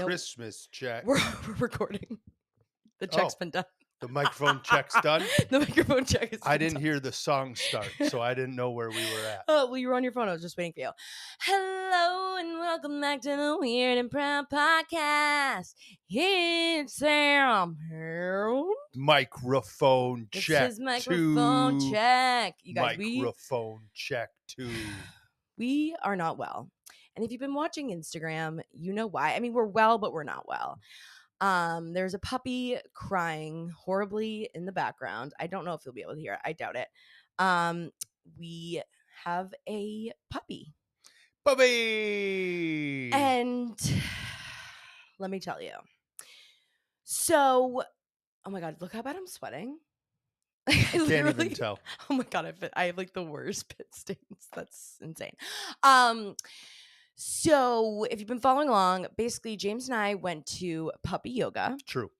Christmas check. We're recording. The check's been done. The microphone check's done? The microphone check is I been didn't done. hear the song start, so I didn't know where we were at. Oh, well, you were on your phone. I was just waiting for you. Hello and welcome back to the Weird and Proud Podcast. It's Sam. Microphone This check is microphone two. check. You guys, Microphone check two. we are not well. And if you've been watching Instagram, you know why. I mean, we're well, but we're not well. There's a puppy crying horribly in the background. I don't know if you'll be able to hear it. I doubt it. We have a puppy. Puppy! And let me tell you. So, oh my God, look how bad I'm sweating. I Can't even tell. Oh my God, I have like the worst pit stains. That's insane. So if you've been following along, basically James and I went to puppy yoga. True.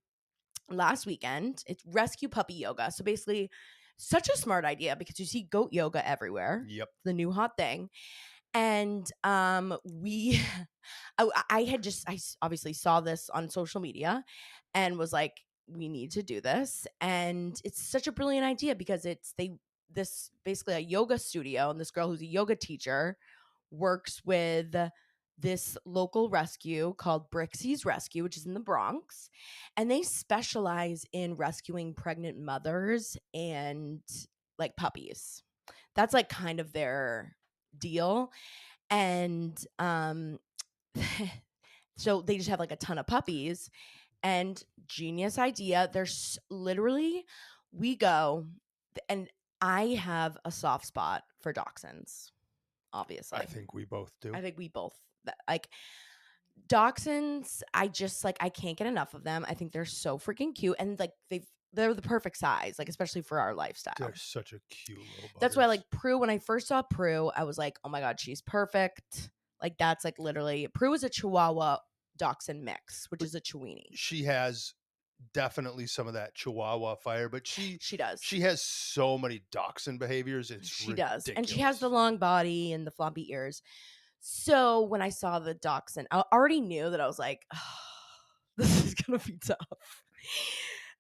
Last weekend. It's rescue puppy yoga. So basically, such a smart idea because you see goat yoga everywhere. Yep. The new hot thing. And we I obviously saw this on social media and was like, we need to do this. And it's such a brilliant idea because this basically a yoga studio, and this girl who's a yoga teacher works with this local rescue called Brixie's Rescue, which is in the Bronx. And they specialize in rescuing pregnant mothers and like puppies. That's like kind of their deal. And so they just have like a ton of puppies, and genius idea. There's literally, we go, and I have a soft spot for dachshunds. Obviously, I think we both do. I think we both like dachshunds. I just like, I can't get enough of them. I think they're so freaking cute, and like they're the perfect size, like especially for our lifestyle. They're such a cute little buggers. That's why, like, Prue, when I first saw Prue, I was like, oh my God, she's perfect. Like, that's like literally, Prue is a Chihuahua Dachshund mix, which is a Chiweenie. She has definitely some of that Chihuahua fire, but She does. She has so many dachshund behaviors. It's ridiculous. And she has the long body and the floppy ears. So when I saw the dachshund, I already knew that I was like, oh, this is gonna be tough.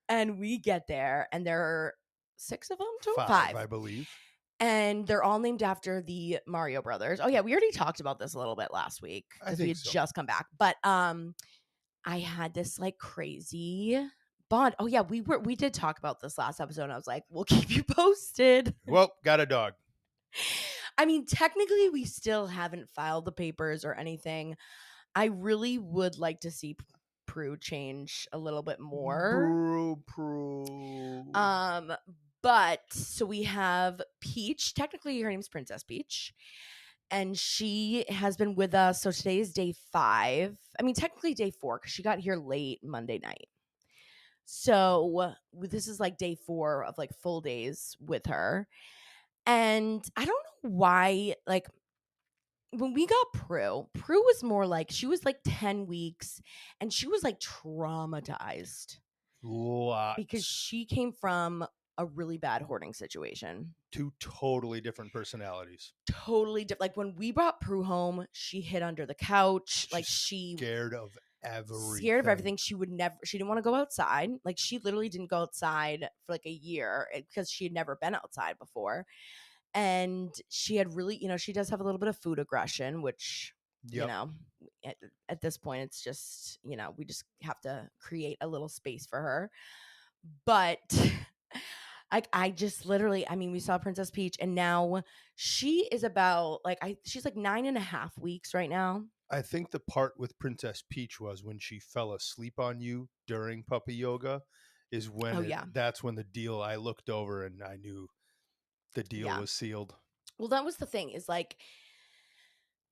And we get there, and there are 6 of them, five, I believe. And they're all named after the Mario brothers. Oh yeah, we already talked about this a little bit last week because we had just come back. But I had this like crazy bond. Oh yeah, we did talk about this last episode. And I was like, we'll keep you posted. Well, got a dog. I mean, technically, we still haven't filed the papers or anything. I really would like to see Prue change a little bit more. Prue. But so we have Peach. Technically, her name's Princess Peach. And she has been with us. So today is day 5. I mean, technically day 4 because she got here late Monday night. So this is like day 4 of like full days with her. And I don't know why, like, when we got Prue was more like, she was like 10 weeks and she was like traumatized. Lots. Because she came from a really bad hoarding situation. 2 totally different personalities. Totally different. Like when we brought Prue home, she hid under the couch. Like she scared of everything. She didn't want to go outside. Like she literally didn't go outside for like a year because she had never been outside before. And she had really, she does have a little bit of food aggression, which, at this point, it's just, we just have to create a little space for her. But I just literally, I mean, we saw Princess Peach and now she is about she's like 9.5 weeks right now. I think the part with Princess Peach was when she fell asleep on you during puppy yoga is when that's when the deal, I looked over and I knew the deal was sealed. Well, that was the thing is like,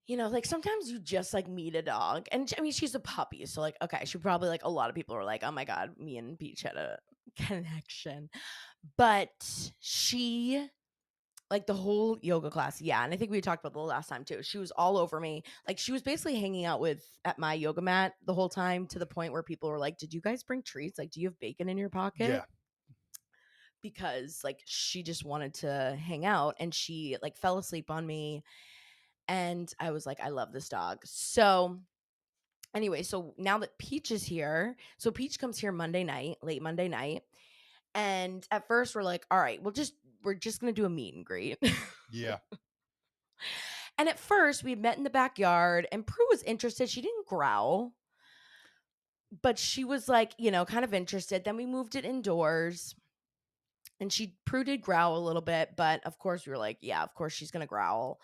like sometimes you just like meet a dog and I mean, she's a puppy. So like, okay, she probably like a lot of people were like, oh my God, me and Peach had a connection. But she, like the whole yoga class. Yeah. And I think we talked about the last time too. She was all over me. Like she was basically hanging out at my yoga mat the whole time to the point where people were like, did you guys bring treats? Like, do you have bacon in your pocket? Yeah. Because like she just wanted to hang out and she like fell asleep on me. And I was like, I love this dog. So Anyway, so now that Peach is here, so Peach comes here Monday night, late Monday night. And at first we're like, all right, we're just gonna do a meet and greet. Yeah. And at first we met in the backyard and Prue was interested. She didn't growl, but she was like, kind of interested. Then we moved it indoors. And Prue did growl a little bit, but of course we were like, yeah, of course she's gonna growl.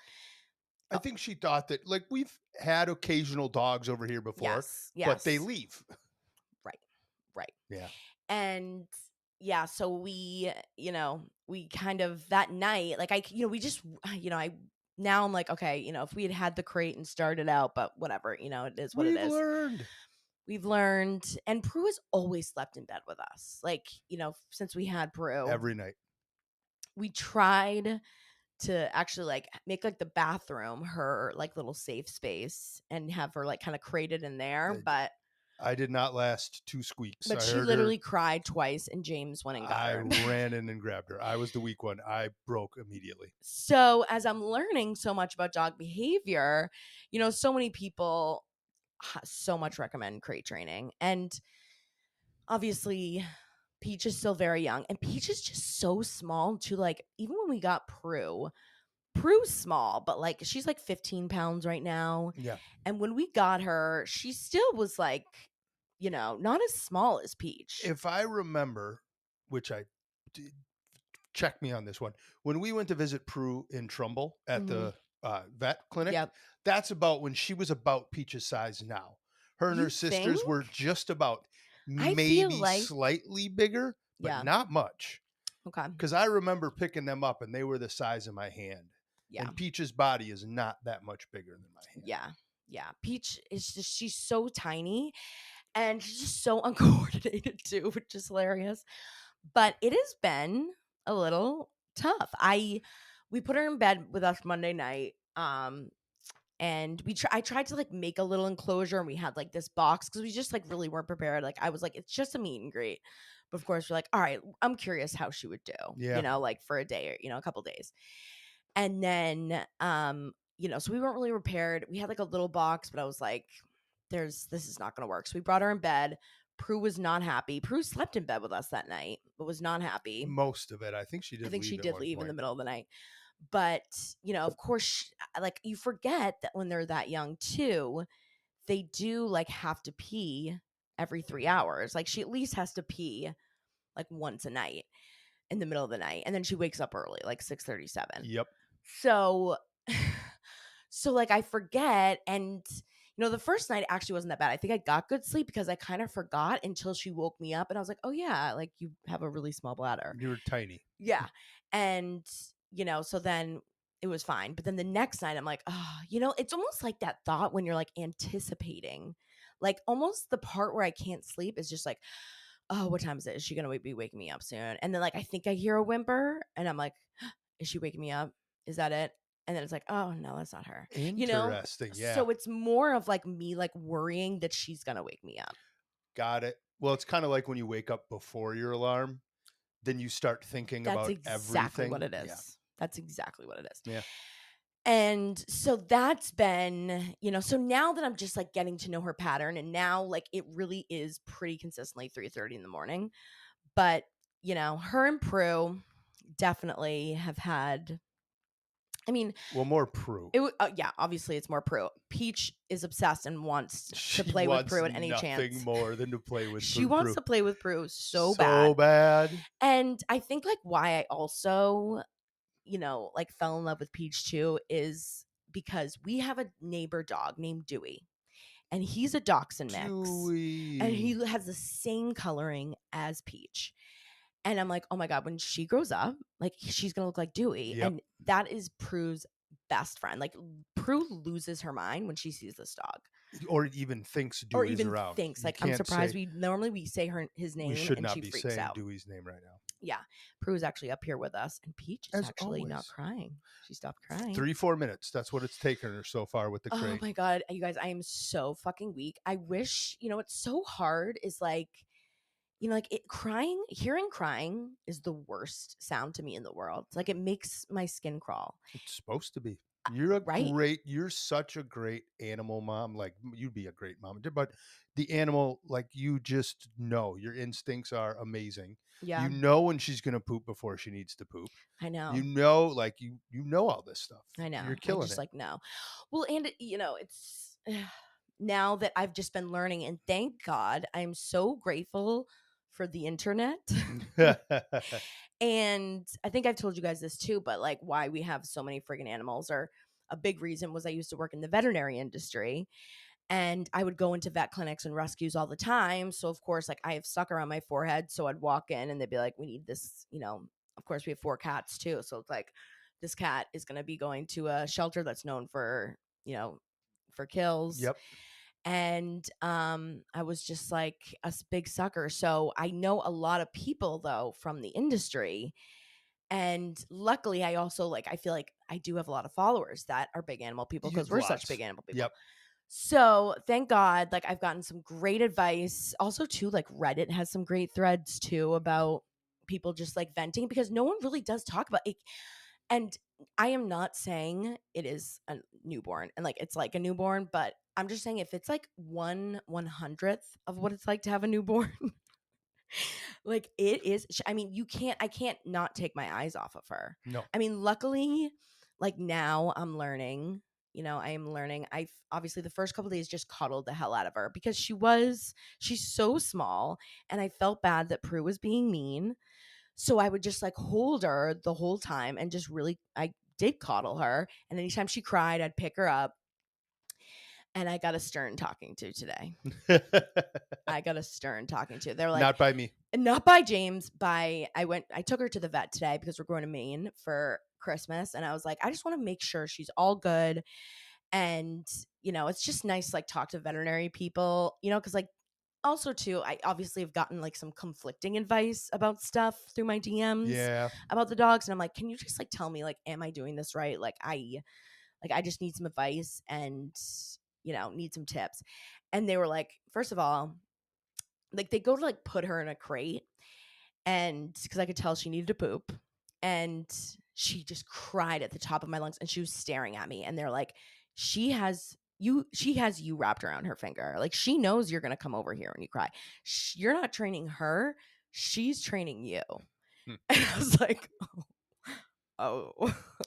I think she thought that, like, we've had occasional dogs over here before, Yes, but they yes. leave. Right, right. Yeah. And yeah, so we kind of that night, like we just, I now I'm like, okay, if we had the crate and started out, but whatever, it is what it We've is. learned. We've learned, and Prue has always slept in bed with us. Like, since we had Prue, Every night. we tried to actually like make like the bathroom her like little safe space and have her like kind of crated in there, but I did not last 2 squeaks. I she heard her. literally cried twice and James went and got I her. ran in and grabbed her. I was the weak one. I broke immediately. So as I'm learning so much about dog behavior, so many people so much recommend crate training. And obviously Peach is still very young and Peach is just so small too. Like even when we got Prue's small, but like she's like 15 pounds right now. Yeah. And when we got her, she still was like, not as small as Peach. If I remember, which I did, check me on this one. When we went to visit Prue in Trumbull at the vet clinic, Yep. that's about when she was about Peach's size now. Her and You her sisters were think? just about, I feel maybe like, slightly bigger, but yeah. not much. Okay. Because I remember picking them up and they were the size of my hand. Yeah. And Peach's body is not that much bigger than my hand. Yeah. Yeah. Peach is just, she's so tiny and she's just so uncoordinated too, which is hilarious. But it has been a little tough. We put her in bed with us Monday night. And I tried to like make a little enclosure and we had like this box because we just like really weren't prepared. Like I was like, it's just a meet and greet. But of course we're like, all right, I'm curious how she would do, Yeah. like for a day or, a couple days. And then so we weren't really prepared. We had like a little box, but I was like, this is not gonna work. So we brought her in bed. Prue was not happy. Prue slept in bed with us that night, but was not happy. Most of it. I think she I did think she leave at did one leave in the point. middle of the night. But, of course, like you forget that when they're that young too, they do like have to pee every 3 hours. Like she at least has to pee like once a night in the middle of the night. And then she wakes up early, like 6:37. Yep. So so like I forget and the first night actually wasn't that bad. I think I got good sleep because I kind of forgot until she woke me up and I was like, "Oh yeah, like you have a really small bladder." You were tiny. Yeah. And so then it was fine. But then the next night I'm like, "Oh, it's almost like that thought when you're like anticipating. Like almost the part where I can't sleep is just like, "Oh, what time is it? Is she going to be waking me up soon?" And then like I think I hear a whimper and I'm like, "Is she waking me up? Is that it?" And then it's like, "Oh, no, that's not her." Interesting. Yeah. So it's more of like me like worrying that she's going to wake me up. Got it. Well, it's kind of like when you wake up before your alarm, then you start thinking That's about exactly what everything. it is. Yeah. That's exactly what it is. Yeah. And so that's been, so now that I'm just like getting to know her pattern and now like it really is pretty consistently 3:30 in the morning. But, her and Prue definitely have had, I mean, Well, more Prue. yeah, obviously it's more Prue. Peach is obsessed and wants She to play with wants Prue at any nothing chance. more than to play with She Prue. wants to play with Prue so So bad. And I think like why I also like fell in love with Peach too is because we have a neighbor dog named Dewey and he's a dachshund mix and Dewey. he has the same coloring as Peach. And I'm like, oh my God, when she grows up, like she's going to look like Dewey. Yep. And that is Prue's best friend. Like Prue loses her mind when she sees this dog. Or even thinks Dewey's Or even around. thinks You like, I'm can't surprised say, we say his name we should and not she be freaks saying out. Dewey's name right now. Yeah. Prue's actually up here with us and Peach is As actually not always. crying. She stopped crying. 3-4 minutes. That's what it's taken her so far with the Oh crate. my God, you guys, I am so fucking weak. I wish, it's so hard is like, like hearing crying is the worst sound to me in the world. It's like it makes my skin crawl. It's supposed to be. Right? You're such a great animal mom. Like you'd be a great mom, but the animal, like you just know your instincts are amazing. Yeah, You know when she's going to poop before she needs to poop. I You know. know, like you know all this stuff. I You're know. I killing just it. like no. Well, and it's now that I've just been learning, and thank God, I'm so grateful for the internet. And I think I've told you guys this too, but like why we have so many friggin' animals, or a big reason was I used to work in the veterinary industry, and I would go into vet clinics and rescues all the time. So of course, like I have sucker on my forehead, so I'd walk in and they'd be like, "We need this." Of course, we have 4 cats too, so it's like this cat is going to be going to a shelter that's known for you know for kills. Yep. And I was just like big sucker. So I know a lot of people though from the industry, and luckily I also like I feel like I do have a lot of followers that are big animal people You because we're such lots. big animal people. Yep. So thank God, like I've gotten some great advice. Also, too, like Reddit has some great threads too about people just like venting, because no one really does talk about it. And I am not saying it is a newborn and like it's like a newborn, but I'm just saying if it's like 1/100th of what it's like to have a newborn, like it is. I mean, I can't not take my eyes off of her. No. I mean, luckily, like now I'm learning. I am learning. I've obviously the first couple of days just coddled the hell out of her because she's so small, and I felt bad that Prue was being mean. So I would just like hold her the whole time and just really, I did coddle her. And anytime she cried, I'd pick her up. And I got a stern talking to today. I got a stern talking to. They're like, Not by me. not by James, I took her to the vet today because we're going to Maine for Christmas. And I was like, I just want to make sure she's all good. And, it's just nice to like talk to veterinary people, because like also too, I obviously have gotten like some conflicting advice about stuff through my DMs Yeah. about the dogs. And I'm like, can you just like tell me, like, am I doing this right? I just need some advice and, need some tips. And they were like, first of all, like they go to like put her in a crate, and because I could tell she needed to poop, and she just cried at the top of my lungs, and she was staring at me, and they're like, she has you wrapped around her finger, like she knows you're gonna come over here when you cry. You're not training her, she's training you. Hmm. And I was like, oh.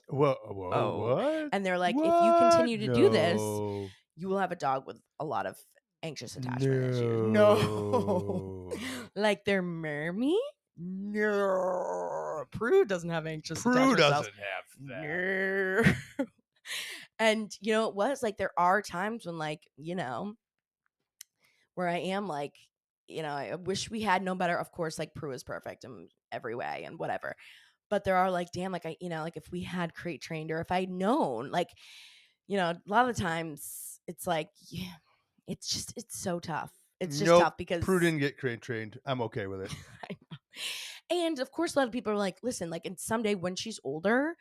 Whoa, whoa, Oh. what? And they're like, if you What? continue to do this, No. you will have a dog with a lot of anxious attachment issues. No. No. Like their mermy? No. Prue doesn't have anxious Prue attachment styles. doesn't have that. No. And it was like there are times when like, where I am like, I wish we had known better. Of course, like Prue is perfect in every way and whatever. But there are like, damn, like like if we had crate trained, or if I'd known, like, a lot of the times it's like, yeah, it's so tough. It's just Nope. tough because Prue didn't get crane trained. I'm okay with it. I know. And of course, a lot of people are like, listen, like, and someday when she's older,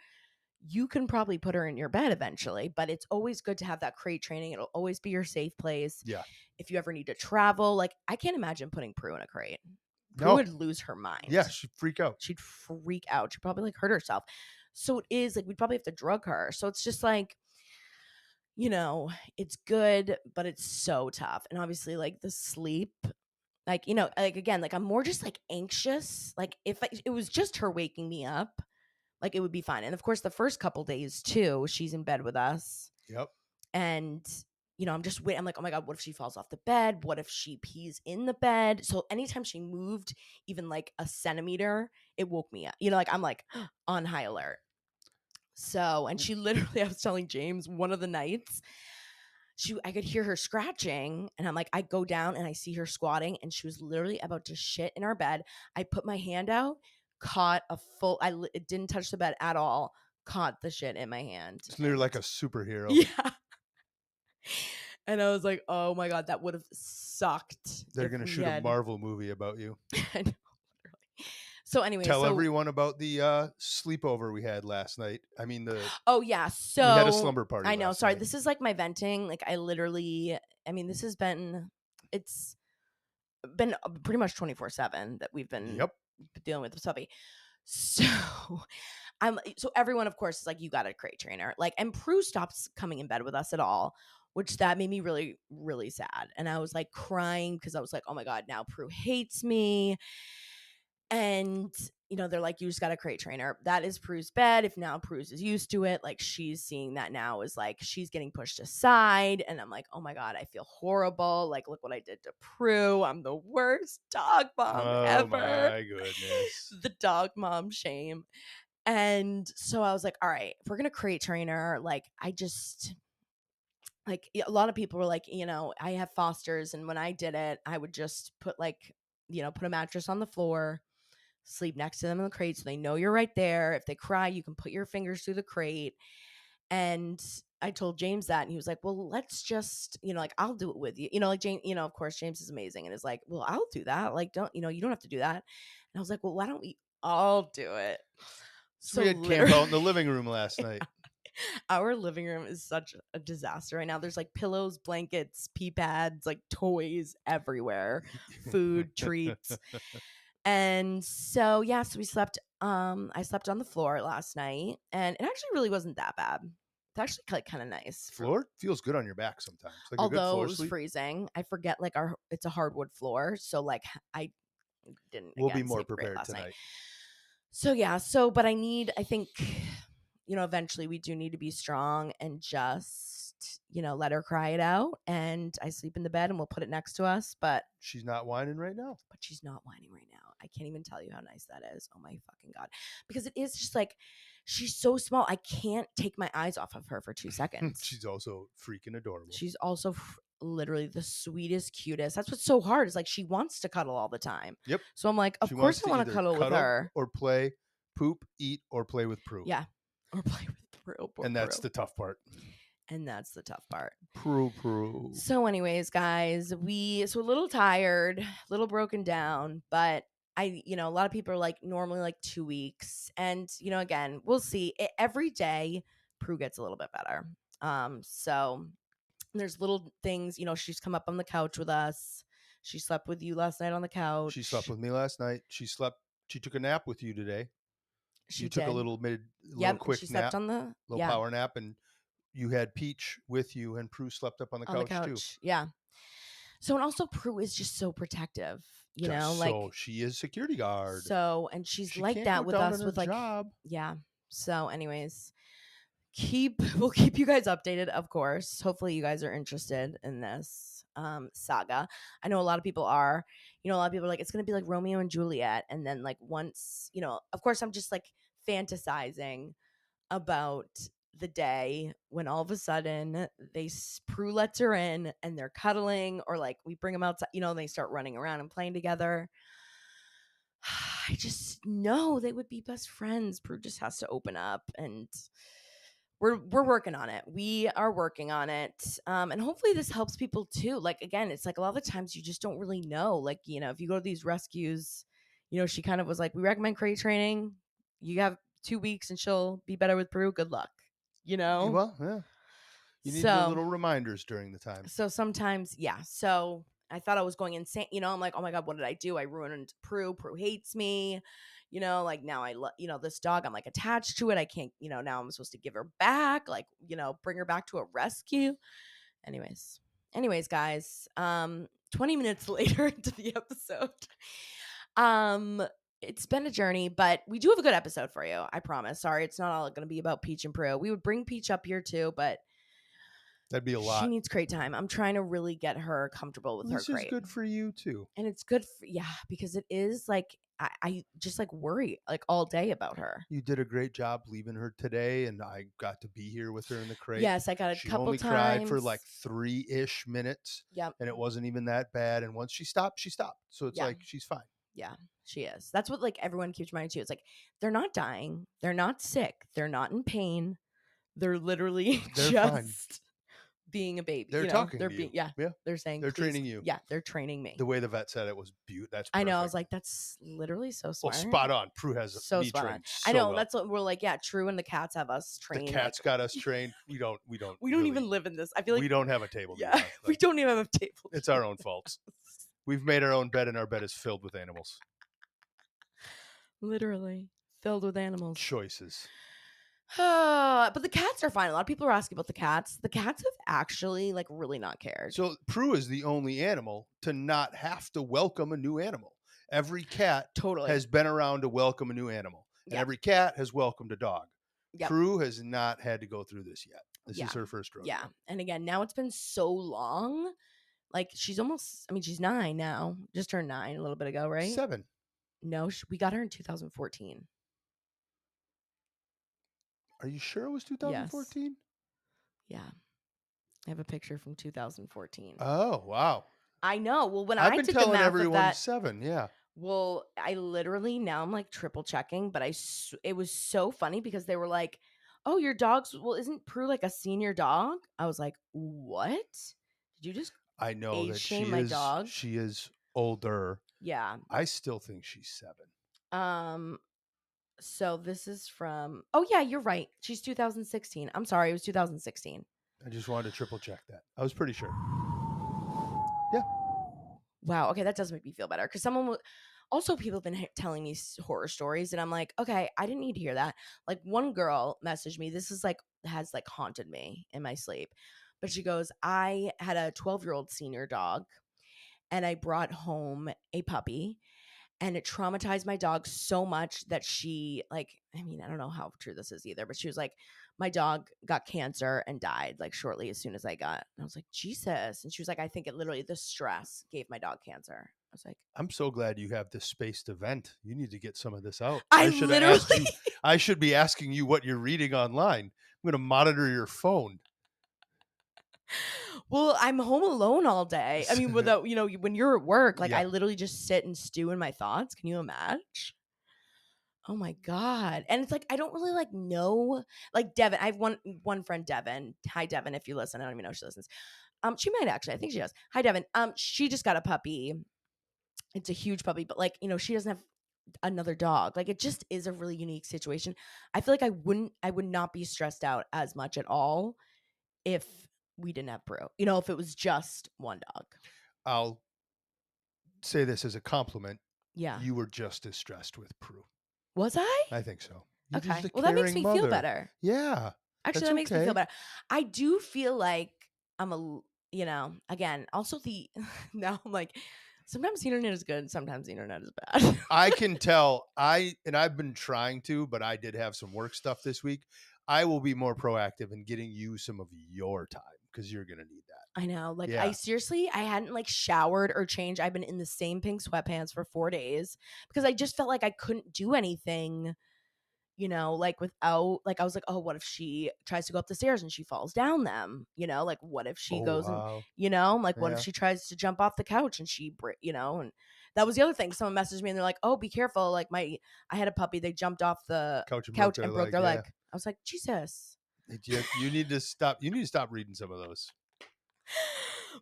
you can probably put her in your bed eventually, but it's always good to have that crate training. It'll always be your safe place. Yeah. If you ever need to travel, like, I can't imagine putting Prue in a crate. Prue No. would lose her mind. Yeah, she'd freak out. She'd freak out. She'd probably like hurt herself. So it is like we'd probably have to drug her. So it's just like, it's good, but it's so tough. And obviously, like the sleep, like, like again, like I'm more just like anxious. Like if it was just her waking me up, like it would be fine. And of course, the first couple days too, she's in bed with us. Yep. And, I'm just waiting. I'm like, oh my God, what if she falls off the bed? What if she pees in the bed? So anytime she moved even like a centimeter, it woke me up. Like I'm like on high alert. So, and she literally, I was telling James one of the nights, I could hear her scratching, and I'm like, I go down and I see her squatting, and she was literally about to shit in our bed. I put my hand out, caught it didn't touch the bed at all, caught the shit in my hand. It's literally like a superhero. Yeah. And I was like, oh my God, that would have sucked. They're going to shoot a Marvel movie about you. I know, literally. So anyway, Tell everyone about the sleepover we had last night. I mean, oh yeah, so we had a slumber party. I know. Last Sorry, night. this is like my venting. Like I literally, this has been, it's been pretty much 24/7 that we've been dealing with this puppy. So so everyone, of course, is like, you got a crate trainer. Like, and Prue stops coming in bed with us at all, which that made me really, really sad. And I was like crying because I was like, oh my God, now Prue hates me. And, they're like, you just got a crate trainer. That is Prue's bed. If now Prue's is used to it, like she's seeing that now is like she's getting pushed aside. And I'm like, oh my God, I feel horrible. Like, look what I did to Prue. I'm the worst dog mom Oh ever. my goodness. The dog mom shame. And so I was like, all right, if we're going to crate trainer, like, a lot of people were like, I have fosters. And when I did it, I would just put put a mattress on the floor, sleep next to them in the crate so they know you're right there. If they cry, you can put your fingers through the crate. And I told James that, and he was like, well, let's just, like, I'll do it with you. Like James, of course, James is amazing and is like, well, I'll do that. Like, don't, you don't have to do that. And I was like, well, why don't we all do it? So we had camp out in the living room last night. Our living room is such a disaster right now. There's like pillows, blankets, pee pads, like toys everywhere, food, treats. And so, so we slept. I slept on the floor last night, and it actually really wasn't that bad. It's actually like kind of nice. Floor feels good on your back sometimes. Like although a good floor it was sleep. freezing, I forget like it's a hardwood floor, so like I didn't. We'll again, be more sleep great prepared last tonight. Night. But I think, eventually we do need to be strong and just, let her cry it out. And I sleep in the bed and we'll put it next to us. But she's not whining right now. But she's not whining right now. I can't even tell you how nice that is. Oh my fucking God. Because it is just like, she's so small. I can't take my eyes off of her for 2 seconds. She's also freaking adorable. She's also literally the sweetest, cutest. That's what's so hard. Is like she wants to cuddle all the time. Yep. So I'm like, of course I want to cuddle with her. Or play, poop, eat, or play with Prue. Yeah. Or play with Prue. And that's the tough part. Prue. So anyways, guys, so a little tired, a little broken down, but a lot of people are like normally like 2 weeks. And, again, we'll see. Every day, Prue gets a little bit better. So there's little things, she's come up on the couch with us. She slept with you last night on the couch. She slept with me last night. She took a nap with you today. She took a little quick she nap, slept on the power nap, and you had Peach with you, and Prue slept up on the couch too. Yeah. So, and also Prue is just so protective, so she is security guard. So, and she's like that with us with like, job. Yeah. So anyways, we'll keep you guys updated, of course. Hopefully you guys are interested in this saga. I know a lot of people are. A lot of people are like, it's going to be like Romeo and Juliet. And then like once, of course I'm just like fantasizing about the day when all of a sudden Prue lets her in and they're cuddling, or like we bring them outside, and they start running around and playing together. I just know they would be best friends. Prue just has to open up, and we're working on it. We are working on it. And hopefully this helps people too. Like, again, it's like a lot of the times you just don't really know. Like, if you go to these rescues, she kind of was like, we recommend crate training. You have 2 weeks and she'll be better with Prue. Good luck. Well, yeah. You need the little reminders during the time. So sometimes, yeah. So I thought I was going insane. I'm like, oh my God, what did I do? I ruined Prue. Prue hates me. Like now this dog, I'm like attached to it. I can't, now I'm supposed to give her back, like, bring her back to a rescue. Anyways, guys, 20 minutes later into the episode, it's been a journey, but we do have a good episode for you. I promise. Sorry, it's not all going to be about Peach and Prue. We would bring Peach up here too, but that'd be a lot. She needs crate time. I'm trying to really get her comfortable with her crate. This is good for you too. And it's good because it is like I just like worry like all day about her. You did a great job leaving her today, and I got to be here with her in the crate. Yes, I got a couple times. She only cried for like 3-ish minutes. Yep. And it wasn't even that bad. And once she stopped, she stopped. So it's like she's fine. Yeah, she is. That's what like everyone keeps reminding you. It's like they're not dying, they're not sick, they're not in pain. They're literally just fine. Being a baby. They're talking to you. Yeah. They're saying they're training you. Yeah, they're training me. The way the vet said it was beautiful. That's perfect. I know. I was like, that's literally so smart. Well, spot on. Prue has so spot on. I know. Well. That's what we're like. Yeah, True and the cats have us trained. The cats got us trained. We don't really, even live in this. I feel like we don't have a table. Yeah, we don't even have a table. It's our own faults. We've made our own bed, and our bed is filled with animals. Literally filled with animals. Choices. But the cats are fine. A lot of people are asking about the cats. The cats have actually like really not cared. So Prue is the only animal to not have to welcome a new animal. Every cat Totally. has been around to welcome a new animal, and Yeah. every cat has welcomed a dog. Yep. Prue has not had to go through this yet. This Yeah. is her first rodeo. Yeah. And again, now it's been so long. Like she's almost, I mean, she's 9 now. Just turned 9 a little bit ago, right? 7. No, we got her in 2014. Are you sure it was Yes. 2014? Yeah. I have a picture from 2014. Oh, wow. I know. Well, when I've I been did the telling math of everyone that, 7, yeah. well, I literally now I'm like triple checking, but it was so funny because they were like, "Oh, your dog's well, isn't Prue like a senior dog?" I was like, "What? Did you just I know age that shame my dog?" she is older. Yeah. I still think she's 7. So this is from. Oh yeah, you're right. She's 2016. I'm sorry, it was 2016. I just wanted to triple check that. I was pretty sure. Yeah. Wow. Okay, that does make me feel better because also people have been telling me horror stories, and I'm like, okay, I didn't need to hear that. Like one girl messaged me. This is like has like haunted me in my sleep, but she goes, I had a 12-year-old senior dog, and I brought home a puppy, and it traumatized my dog so much that she like. I mean, I don't know how true this is either, but she was like, my dog got cancer and died like shortly as soon as I got. And I was like, Jesus. And she was like, I think it literally the stress gave my dog cancer. I was like, I'm so glad you have this space to vent. You need to get some of this out. I should have asked literally you. I should be asking you what you're reading online. I'm going to monitor your phone. Well, I'm home alone all day. I mean, without, when you're at work, like Yeah. I literally just sit and stew in my thoughts. Can you imagine? Oh my God. And it's like I don't really like know like Devin. I have one friend, Devin. Hi Devin, if you listen. I don't even know if she listens. She might actually. I think she does. Hi Devin. She just got a puppy. It's a huge puppy, but like, she doesn't have another dog. Like it just is a really unique situation. I feel like I would not be stressed out as much at all if we didn't have Prue. If it was just one dog. I'll say this as a compliment. Yeah. You were just as stressed with Prue. Was I? I think so. You're Okay. just a Well, that makes caring me feel mother. better. Yeah. Actually, that makes me feel better. I do feel like I'm again, also now I'm like, sometimes the internet is good, sometimes the internet is bad. I can tell. I've been trying to, but I did have some work stuff this week. I will be more proactive in getting you some of your time because you're gonna need that. I know. Like Yeah. I hadn't like showered or changed. I've been in the same pink sweatpants for 4 days because I just felt like I couldn't do anything. Like without, like, I was like, oh, what if she tries to go up the stairs and she falls down them? Like, what if she goes wow. and, like, what if Yeah. she tries to jump off the couch and and that was the other thing. Someone messaged me and they're like, oh, be careful. Like, I had a puppy. They jumped off the couch and broke their leg. I was like, Jesus. You need to stop. You need to stop reading some of those.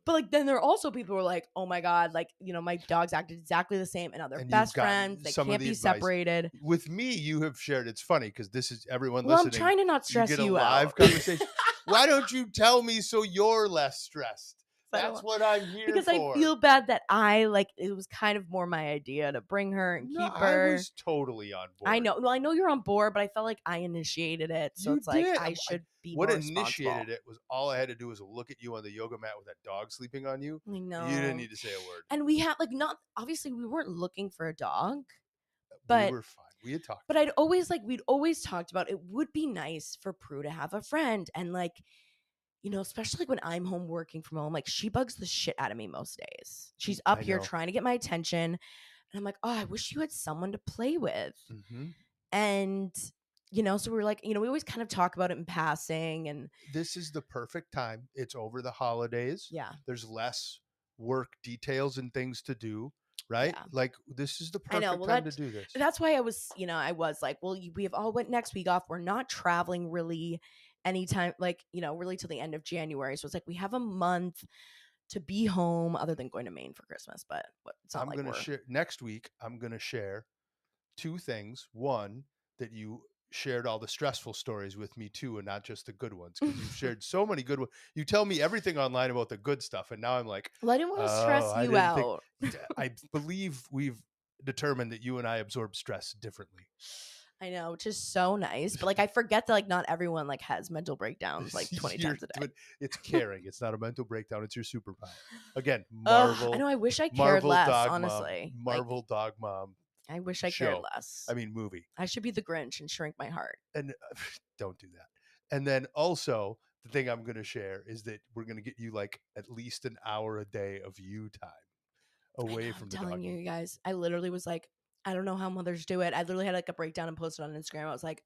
But like then there are also people who are like, oh my God, like, my dogs acted exactly the same and they're best friends. They can't be separated. With me, you have shared. It's funny because this is everyone Well, listening. I'm trying to not stress you get a you live out. conversation. Why don't you tell me so you're less stressed? That's what I'm here because for. I feel bad that it was kind of more my idea to bring her and keep her. I was totally on board. I know. Well, I know you're on board, but I felt like I initiated it. So it's like I should be more responsible. What initiated it was all I had to do was look at you on the yoga mat with that dog sleeping on you. I know. You didn't need to say a word. And we had obviously we weren't looking for a dog. But we were fine. We had talked. But we'd always talked about it would be nice for Prue to have a friend. And like, especially like when I'm home working from home, like she bugs the shit out of me most days. She's up here trying to get my attention. And I'm like, oh, I wish you had someone to play with. Mm-hmm. And, so we were like, we always kind of talk about it in passing. And this is the perfect time. It's over the holidays. Yeah. There's less work details and things to do. Right? Yeah. Like this is the perfect time to do this. That's why I was like, well, we have all went next week off. We're not traveling really anytime, like, really till the end of January. So it's like we have a month to be home other than going to Maine for Christmas. But it's not share next week. I'm going to share 2 things. One, that you shared all the stressful stories with me too, and not just the good ones, because you've shared so many good ones. You tell me everything online about the good stuff, and now I'm like, well, I didn't want to stress you out. I believe we've determined that you and I absorb stress differently. I know, which is so nice, but, like, I forget that, like, not everyone, like, has mental breakdowns, like, 20 You're times a day. but it's caring. It's not a mental breakdown. It's your superpower. Again, Ugh, I know, I wish I cared less, honestly. Like, Marvel dog mom I wish I cared show. I less. mean movie. I should be the Grinch and shrink my heart. And don't do that. And then also the thing I'm going to share is that we're going to get you like at least an hour a day of you time I know, away I'm from the telling you, doggy. you guys, I literally was like, I don't know how mothers do it. I literally had, like, a breakdown and posted on Instagram. I was like,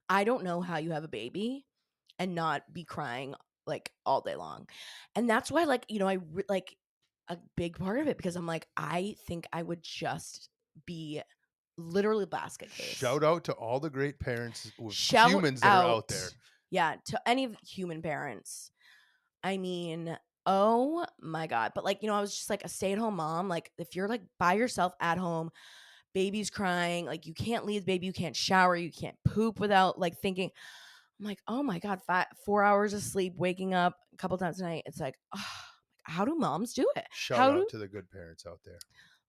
I don't know how you have a baby and not be crying, like, all day long. And that's why, like, like, a big part of it because I'm like, I think I would just be literally basket case. Shout out to all the great parents with Shout humans that are out out, there. yeah, to any of human parents. I mean, oh my God. But, like, I was just like a stay-at-home mom. Like, if you're, like, by yourself at home, baby's crying, like, you can't leave the baby, you can't shower, you can't poop without, like, thinking. I'm like, oh my God, 4 hours of sleep, waking up a couple times a night. It's like, oh, how do moms do it? Shout How out do to the good parents out there.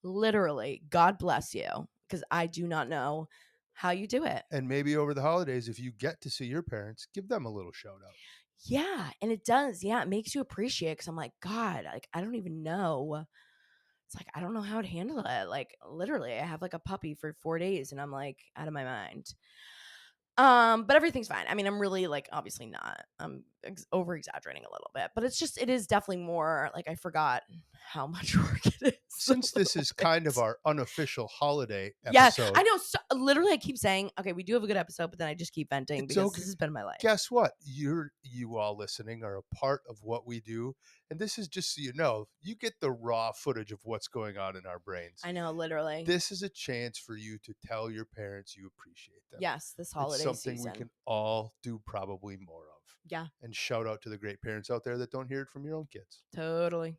literally, God bless you, because I do not know how you do it. And maybe over the holidays, if you get to see your parents, give them a little shout out. Yeah, and it does. Yeah, it makes you appreciate because I'm like, God, like, I don't even know. It's like, I don't know how to handle it. Like, literally, I have like a puppy for 4 days and I'm like out of my mind. But everything's fine. I mean, I'm really like obviously not. I'm over exaggerating a little bit, but it is definitely more like I forgot how much work it is a Since this little is kind of bit. our unofficial holiday Yeah, episode, I know. So, literally, I keep saying, okay, we do have a good episode, but then I just keep venting it's because okay. this has been my life. Guess what? You all listening are a part of what we do. And this is just so you know, you get the raw footage of what's going on in our brains. I know, literally. This is a chance for you to tell your parents you appreciate them. Yes, this It's holiday something we season. can all do probably more of. Yeah, And shout out to the great parents out there that don't hear it from your own kids. totally.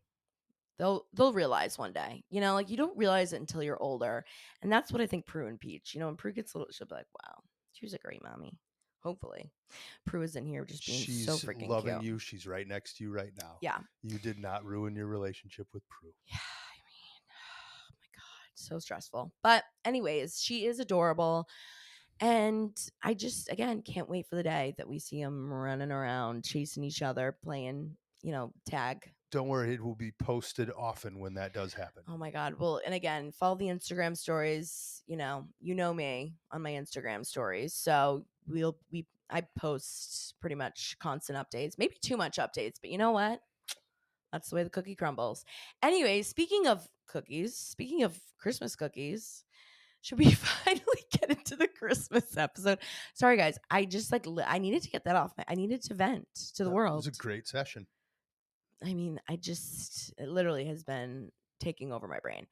They'll realize one day. Like you don't realize it until you're older. And that's what I think Prue and Peach, when Prue gets little, she'll be like, wow, she was a great mommy. Hopefully. Prue is in here just being so She's freaking loving cute. you. She's right next to you right now. Yeah. You did not ruin your relationship with Prue. Yeah. I mean, oh my God. So stressful. But anyways, she is adorable. And I just, again, can't wait for the day that we see them running around, chasing each other, playing, tag. Don't worry, it will be posted often when that does happen. Oh my God. Well, and again, follow the Instagram stories. You know me on my Instagram stories. So I post pretty much constant updates, maybe too much updates, but you know what? That's the way the cookie crumbles. Anyway, speaking of cookies, speaking of Christmas cookies, should we finally get into the Christmas episode? Sorry, guys. I just I needed to get that off. I needed to vent to the That world. was a great session. I mean, it literally has been taking over my brain.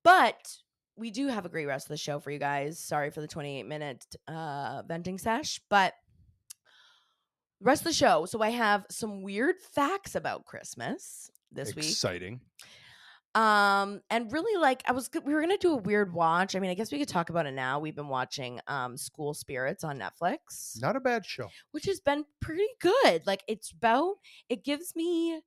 But we do have a great rest of the show for you guys. Sorry for the 28-minute venting sesh, but the rest of the show. So I have some weird facts about Christmas this week. Exciting. And really, like, we were gonna do a weird watch. I mean, I guess we could talk about it now. We've been watching School Spirits on Netflix, Not a bad show. which has been pretty good. Like, it gives me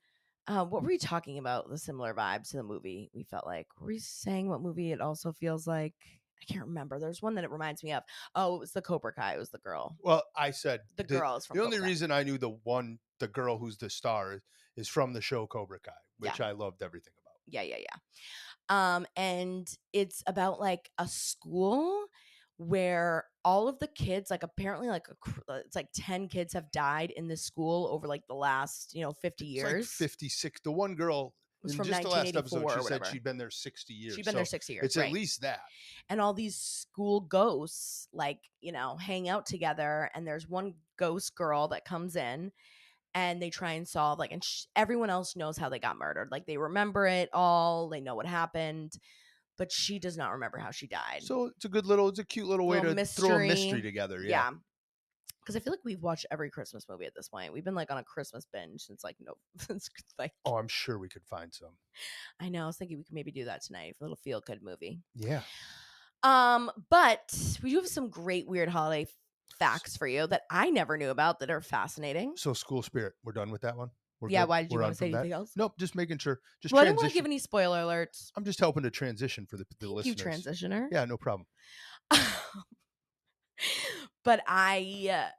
what were we talking about? The similar vibes to the movie. We felt like, were we saying what movie it also feels like? I can't remember. There's one that it reminds me of. Oh, it was the Cobra Kai. It was the girl. Well, I said The girl is from the only Cobra Kai. reason I knew the girl who's the star is from the show Cobra Kai, which Yeah. I loved everything about. Yeah. And it's about like a school where all of the kids, like apparently it's like 10 kids have died in this school over like the last 50 It's like years. 56. The one girl Was in from just the last 1984 episode, or she said whatever. she'd been there 60 years. She'd been there 60 years, It's right. at least that. And all these school ghosts like hang out together, and there's one ghost girl that comes in and they try and solve and everyone else knows how they got murdered. Like they remember it all, they know what happened, but she does not remember how she died. So it's a cute little way Little to throw a mystery together. Yeah. Because I feel like we've watched every Christmas movie at this point. We've been like on a Christmas binge since since like. Oh, I'm sure we could find some. I know. I was thinking we could maybe do that tonight for a little feel good movie. Yeah. But we do have some great weird holiday facts for you that I never knew about that are fascinating. So School Spirit, we're done with that one. We're Yeah. good? Why did you We're want on to say from that? anything else? Nope. Just making sure. Just Well, I didn't want to transition. give any spoiler alerts. I'm just helping to transition for the Thank you, listeners. transitioner. Yeah, no problem. But I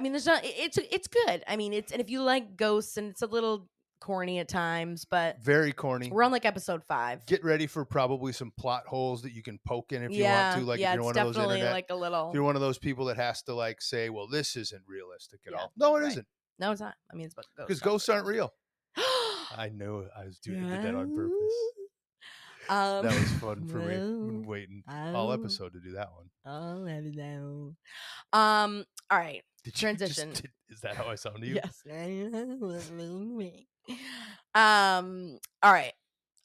mean, there's not. It's good. I mean, it's and if you like ghosts, and it's a little corny at times, but Very corny. we're on like episode 5. Get ready for probably some plot holes that you can poke in if you want Yeah, to. Like if yeah, you're it's one of those definitely internet, like a if little. you're one of those people that has to like say, well, this isn't realistic at Yeah, all. No, it right. isn't. No, it's not. I mean, it's about Because ghosts, ghosts aren't real. obviously. I know I did that Yeah. on purpose. Um, That was fun for me. I've been well, waiting all I'll, episode to do that one. I'll let it know. All right. Did you just Transition. is that how I sound to you? Yes. All right.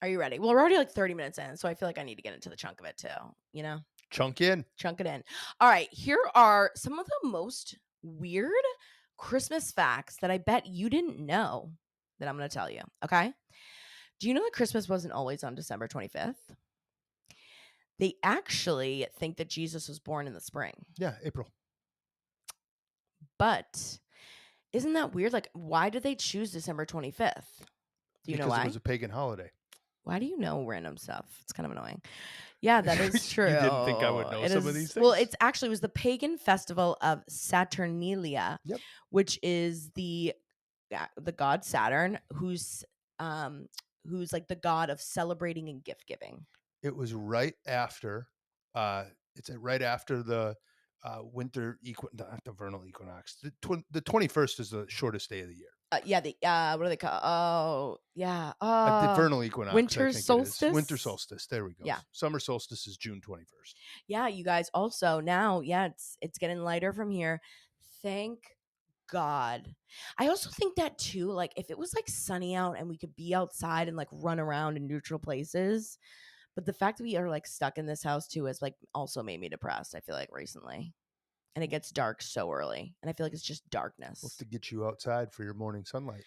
Are you ready? Well, we're already like 30 minutes in, so I feel like I need to get into the chunk of it too. You know, Chunk in. chunk it in. All right. Here are some of the most weird Christmas facts that I bet you didn't know that I'm going to tell you. Okay. Do you know that Christmas wasn't always on December 25th? They actually think that Jesus was born in the spring. Yeah, April. But isn't that weird? Like, why did they choose December 25th? Do you know Because it why? was a pagan holiday. Why do you know random stuff? It's kind of annoying. Yeah, that is true. You didn't think I would know It some of these is well, things? it's actually it was the pagan festival of Saturnalia, Yep. which is the god Saturn, who's like the god of celebrating and gift giving. It was right after it's right after the winter not the vernal equinox. The 21st is the shortest day of the year. Yeah, the what do they call? Oh, yeah. The vernal equinox, I Winter think it is. Winter solstice. solstice. There we go. Yeah. Summer solstice is June 21st. Yeah, you guys also now, yeah, it's getting lighter from here. Thank God. I also think that too, like if it was like sunny out and we could be outside and like run around in neutral places, but the fact that we are like stuck in this house too has like also made me depressed, I feel like recently. And it gets dark so early. And I feel like it's just We'll darkness. have to get you outside for your morning sunlight.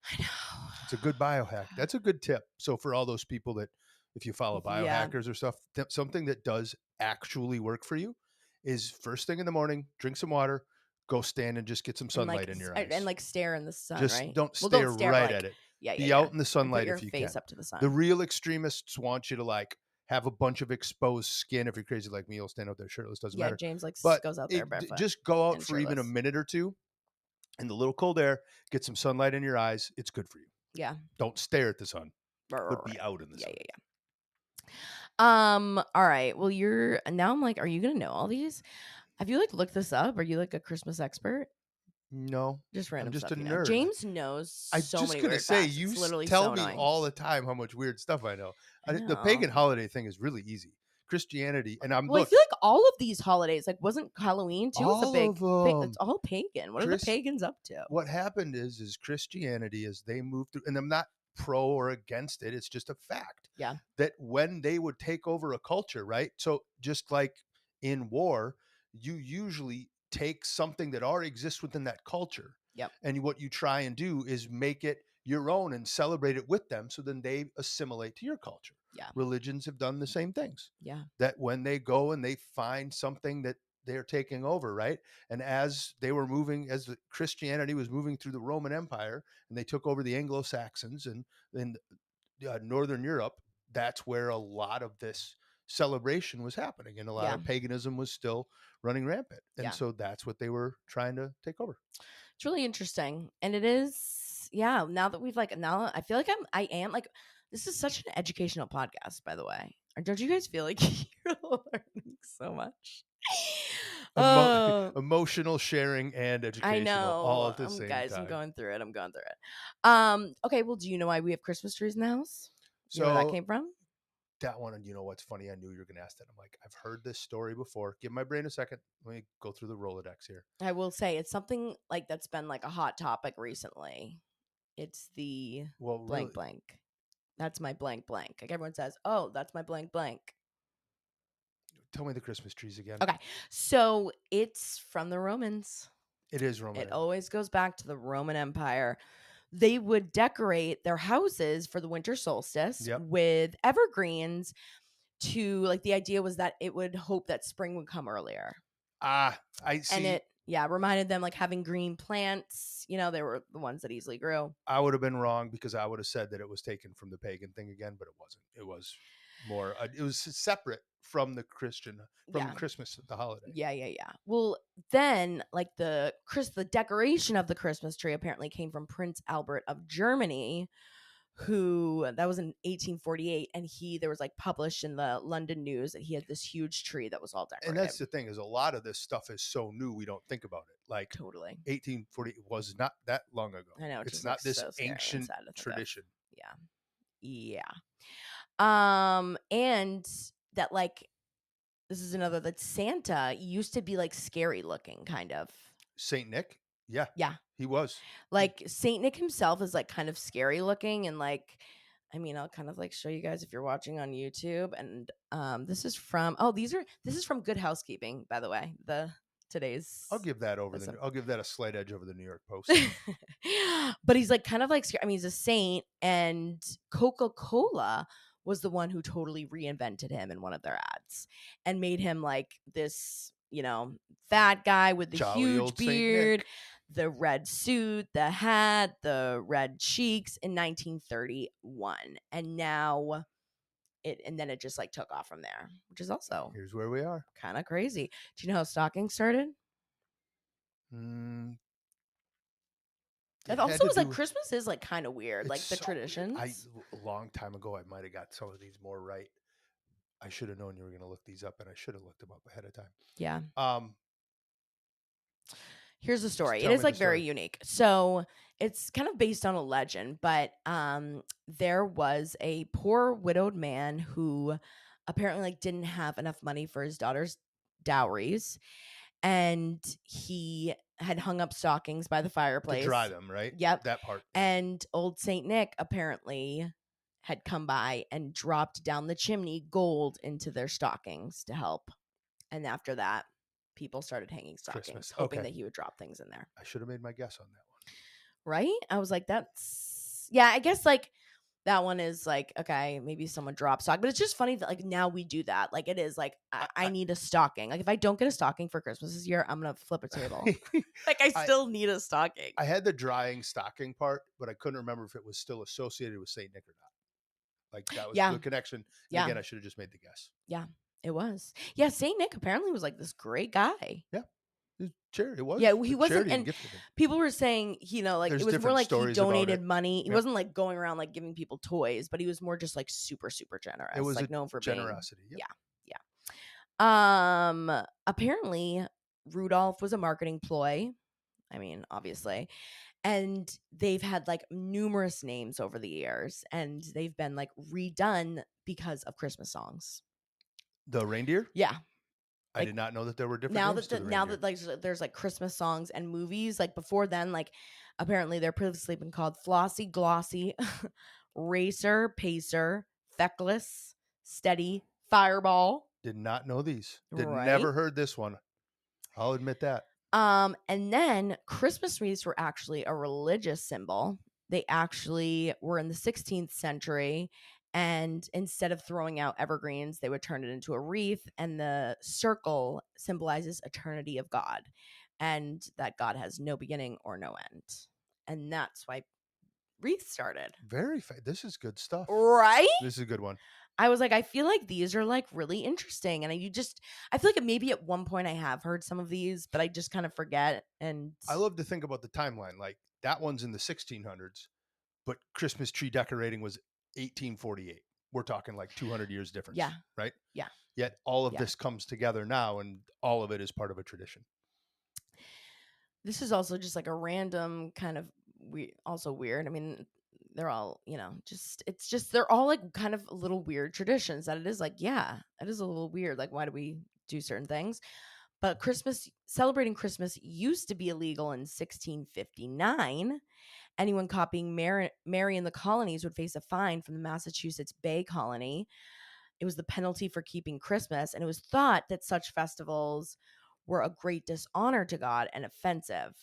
I know. It's a good biohack. That's a good tip. So for all those people that, if you follow Yeah. biohackers or stuff, something that does actually work for you is first thing in the morning, drink some water, go stand and just get some And like sunlight in your eyes. and like stare in the sun, Just right? don't Well, stare don't stare, but right like at it. yeah, yeah, Be yeah. out in the And put sunlight your if you face can. up to the The sun. real extremists want you to like have a bunch of exposed skin. If you're crazy like me, you'll stand out there shirtless. Doesn't Yeah, matter. James like But goes out there barefoot just go out and for even a shirtless. minute or two in the little cold air. Get some sunlight in your eyes. It's good for you. Yeah. Don't stare at the sun, but be Right. out in the Yeah, sun. yeah, yeah. All right. Well, you're now I'm like, are you gonna know all these? Have you like looked this up? Are you like a Christmas expert? No, Just I'm random just a stuff, you know. nerd. James knows I'm so just many gonna weird say facts. you It's literally tell so me annoying. all the time how much weird stuff I know. I The pagan know. holiday thing is really easy. Christianity, and I'm Well, I look feel like all of these holidays, like wasn't Halloween too? It's a all of big it's them. all pagan. What are the Chris, pagans up to? what happened is Christianity as they moved through, and I'm not pro or against it. It's just a fact Yeah. that when they would take over a culture, right? So just like in war, you usually take something that already exists within that culture, Yep. and what you try and do is make it your own and celebrate it with them, so then they assimilate to your culture. Yeah. Religions have done the same things. Yeah. That when they go and they find something that they're taking over, right? And as they were moving, as the Christianity was moving through the Roman Empire, and they took over the Anglo-Saxons and in Northern Europe, that's where a lot of this celebration was happening, and a lot Yeah. of paganism was still running rampant. And Yeah. so that's what they were trying to take over. It's really interesting. And it is, yeah, now that we've like now I feel like I am like this is such an educational podcast, by the way. Or don't you guys feel like you're learning so much? Oh, Emotional sharing and I educational all know. at the same Guys, I'm time. going through it. I'm going through it. Okay, well, do you know why we have Christmas trees in the house? You know where that So came from? that one, and you know what's funny? I knew you were going to ask that. I'm like, I've heard this story before. Give my brain a second. Let me go through the Rolodex here. I will say it's something like that's been like a hot topic recently. It's the Well, blank really, blank. That's my blank blank. Like everyone says, "Oh, that's my blank blank." tell me the Christmas trees again. Okay. So, it's from the Romans. It is Roman It Empire. always goes back to the Roman Empire. They would decorate their houses for the winter solstice Yep. with evergreens to like the idea was that it would hope that spring would come earlier. I And see. it reminded them like having green plants, you know, they were the ones that easily grew. I would have been wrong because I would have said that it was taken from the pagan thing again, but it wasn't. It was more. It was separate from the Christian from Yeah. Christmas, the holiday. Yeah, yeah, yeah. Well, then like the decoration of the Christmas tree apparently came from Prince Albert of Germany, who that was in 1848, and there was like published in the London News that he had this huge tree that was all And decorated. that's the thing, is a lot of this stuff is so new we don't think about it. Like Totally. 1840 was not that long ago. I know, which It's is like not this so scary and ancient sad to think of. tradition. Yeah. Yeah. And that like this is another that Santa used to be like scary looking kind of. Saint Nick? Yeah, Yeah. he was. He Like Saint Nick himself is like kind of scary looking and like I mean, I'll kind of like show you guys if you're watching on YouTube and this is from this is from Good Housekeeping, by the way. The I'll today's give that over this I'll give that a slight edge over the New York Post. but he's like kind of like I mean, he's a saint and Coca-Cola was the one who totally reinvented him in one of their ads and made him like this, fat guy with the Jolly huge old Saint beard, Nick. the red suit, the hat, the red cheeks in 1931. And now and then it just like took off from there, which is also Here's where we are. kind of crazy. Do you know how stocking started? Mm, It it had also to was like do Christmas is like kind of weird, it's like the so weird. traditions. A long time ago I might have got some of these more right. I should have known you were going to look these up, and I should have looked them up ahead of time. Yeah. Um, Here's the just story. It tell is me the like very story. unique. So it's kind of based on a legend, but there was a poor widowed man who apparently like didn't have enough money for his daughter's dowries, and he had hung up stockings by the To dry fireplace. them, right? Yep. That part. Yeah. And old Saint Nick apparently had come by and dropped down the chimney gold into their stockings to help. And after that, people started hanging stockings, Christmas. hoping Okay. that he would drop things in there. I should have made my guess on that one. Right? I was like, yeah, I guess like that one is like, okay, maybe someone dropped stock, but it's just funny that like now we do that. Like it is like, I need a stocking. Like if I don't get a stocking for Christmas this year, I'm going to flip a table. Like I I still need a stocking. I had the drying stocking part, but I couldn't remember if it was still associated with Saint Nick or not. Like that was Yeah. the connection. And Yeah. again, I should have just made the guess. Yeah. It was. Yeah. Saint Nick apparently was like this great guy. Yeah. It was. Yeah, he The wasn't, charity and and gifted him. people were saying, like There's it was more different like he stories about donated it. money. He Yep. wasn't like going around like giving people toys, but he was more just like super, super generous. It was like a known for generosity. being, Yep. yeah. Apparently Rudolph was a marketing ploy. I mean, obviously. And they've had like numerous names over the years, and they've been like redone because of Christmas songs. The reindeer? Yeah. I Like, did not know that there were different now names that to the now reindeer. that like there's like Christmas songs and movies, like before then, like apparently they're previously been called Flossy, Glossy, Racer, Pacer, Feckless, Steady, Fireball. Did not know these. Did Right. never heard this one. I'll admit that. And then Christmas wreaths were actually a religious symbol. They actually were in the 16th century. And instead of throwing out evergreens, they would turn it into a wreath. And the circle symbolizes eternity of God and that God has no beginning or no end. And that's why wreaths started. This is good stuff. Right? This is a good one. I was like, I feel like these are like really interesting. And I feel like maybe at one point I have heard some of these, but I just kind of forget. And I love to think about the timeline. Like that one's in the 1600s, but Christmas tree decorating was 1848. We're talking like 200 years difference. Yeah. Right? Yeah. Yet all of Yeah. this comes together now, and all of it is part of a tradition. This is also just like a random kind of also weird. I mean, they're all, they're all like kind of little weird traditions that it is like, yeah, it is a little weird. Like, why do we do certain things? But celebrating Christmas used to be illegal in 1659. Anyone copying Mary in the colonies would face a fine from the Massachusetts Bay Colony. It was the penalty for keeping Christmas, and it was thought that such festivals were a great dishonor to God and offensive.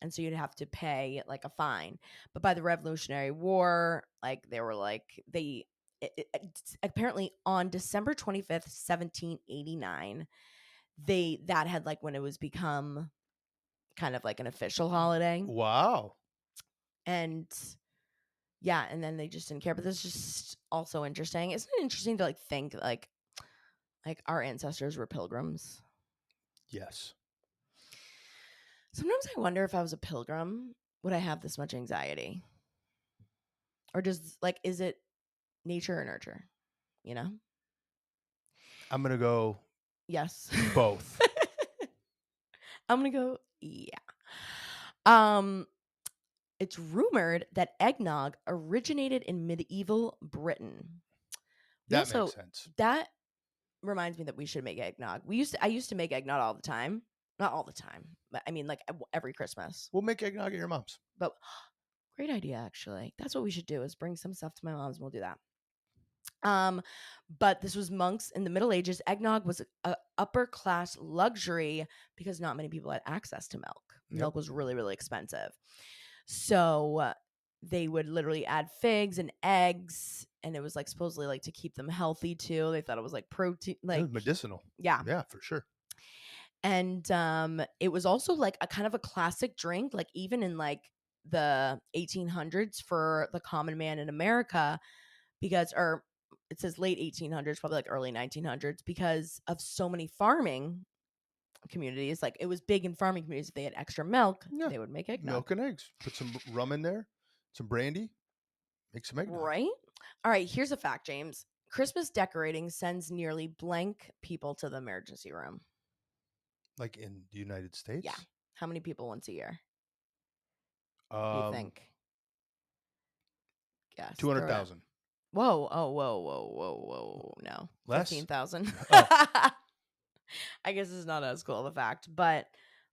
And so you'd have to pay like a fine. But by the Revolutionary War, like they were like apparently on December 25th, 1789, that had like when it was become kind of like an official holiday. Wow. And yeah, and then they just didn't care. But this is just also interesting. Isn't it interesting to like think like Like our ancestors were pilgrims. Yes. Sometimes I wonder if I was a pilgrim, would I have this much anxiety? Or does like is it nature or nurture? You know? I'm gonna go Yes. both. I'm gonna go, yeah. Um, it's rumored that eggnog originated in medieval Britain. We That makes also sense. that reminds me that we should make eggnog. I used to make eggnog all the time. Not all the time, but I mean like every Christmas. We'll make eggnog at your mom's. But great idea actually. That's what we should do is bring some stuff to my mom's and we'll do that. Um, but this was monks in the Middle Ages. Eggnog was a upper class luxury because not many people had access to milk. Yep. Milk was really, really expensive. So they would literally add figs and eggs, and it was like supposedly like to keep them healthy too. They thought it was like protein, It like was medicinal. yeah. Yeah, for sure. And it was also like a kind of a classic drink, like even in like the 1800s for the common man in America because or it says late 1800s, probably like early 1900s because of so many farming communities. Like it was big in farming communities. If they had extra milk, Yeah. they would make eggnog. Milk and eggs. Put some rum in there, some brandy, make some eggnog. Right? All right, here's a fact, James. Christmas decorating sends nearly blank people to the emergency room. Like in the United Yeah. States. How many people once a year do you Um, think? Guess. Throw it out. 200,000. Whoa. Oh, whoa, whoa, whoa, whoa. No. Less? 15,000. Oh, I guess it's not as cool of a fact, but